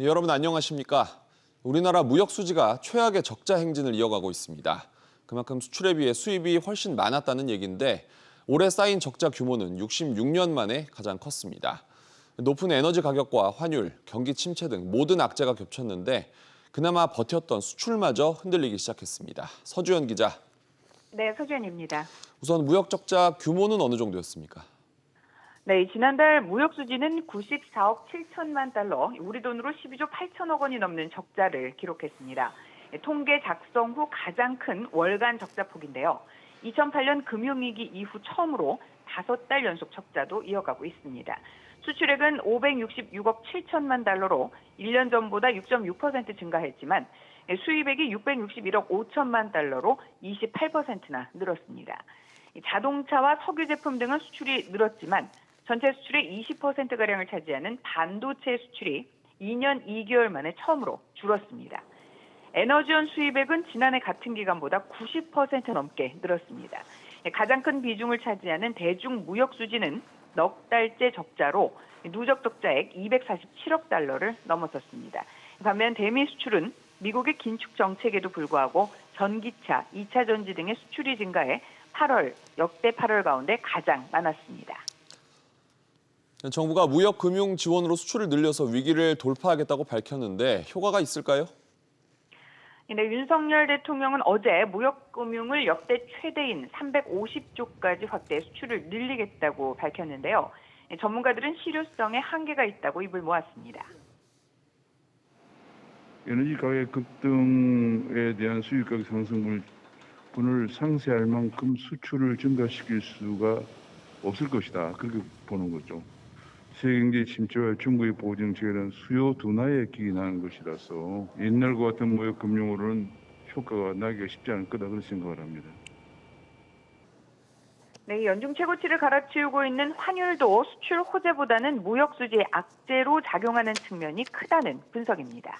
여러분 안녕하십니까? 우리나라 무역 수지가 최악의 적자 행진을 이어가고 있습니다. 그만큼 수출에 비해 수입이 훨씬 많았다는 얘기인데 올해 쌓인 적자 규모는 66년 만에 가장 컸습니다. 높은 에너지 가격과 환율, 경기 침체 등 모든 악재가 겹쳤는데 그나마 버텼던 수출마저 흔들리기 시작했습니다. 서주연 기자. 네, 서주연입니다. 우선 무역 적자 규모는 어느 정도였습니까? 네, 지난달 무역 수지는 94억 7천만 달러, 우리 돈으로 12조 8천억 원이 넘는 적자를 기록했습니다. 통계 작성 후 가장 큰 월간 적자폭인데요. 2008년 금융위기 이후 처음으로 5달 연속 적자도 이어가고 있습니다. 수출액은 566억 7천만 달러로 1년 전보다 6.6% 증가했지만 수입액이 661억 5천만 달러로 28%나 늘었습니다. 자동차와 석유 제품 등은 수출이 늘었지만 전체 수출의 20%가량을 차지하는 반도체 수출이 2년 2개월 만에 처음으로 줄었습니다. 에너지원 수입액은 지난해 같은 기간보다 90% 넘게 늘었습니다. 가장 큰 비중을 차지하는 대중무역 수지는 넉 달째 적자로 누적 적자액 247억 달러를 넘어섰습니다. 반면 대미 수출은 미국의 긴축 정책에도 불구하고 전기차, 2차 전지 등의 수출이 증가해 8월, 역대 8월 가운데 가장 많았습니다. 정부가 무역 금융 지원으로 수출을 늘려서 위기를 돌파하겠다고 밝혔는데 효과가 있을까요? 네, 윤석열 대통령은 어제 무역금융을 역대 최대인 350조까지 확대 수출을 늘리겠다고 밝혔는데요. 전문가들은 실효성에 한계가 있다고 입을 모았습니다. 에너지 가격 급등에 대한 수입 가격 상승분을 상쇄할 만큼 수출을 증가시킬 수가 없을 것이다. 그렇게 보는 거죠. 세계 경제 침체와 중국의 보호 정책에는 수요 둔화에 기인하는 것이라서 옛날과 같은 무역 금융으로는 효과가 나기가 쉽지 않을 거다 그런 생각을 합니다. 네, 연중 최고치를 갈아치우고 있는 환율도 수출 호재보다는 무역 수지의 악재로 작용하는 측면이 크다는 분석입니다.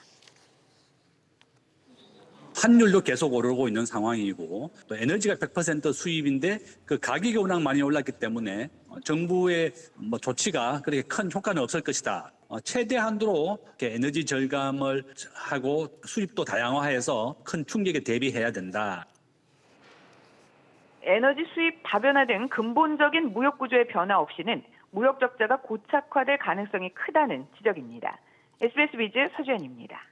환율도 계속 오르고 있는 상황이고 또 에너지가 100% 수입인데 그 가격이 워낙 많이 올랐기 때문에 정부의 조치가 그렇게 큰 효과는 없을 것이다. 최대 한도로 에너지 절감을 하고 수입도 다양화해서 큰 충격에 대비해야 된다. 에너지 수입 다변화 등 근본적인 무역 구조의 변화 없이는 무역 적자가 고착화될 가능성이 크다는 지적입니다. SBS 비즈 서주연입니다.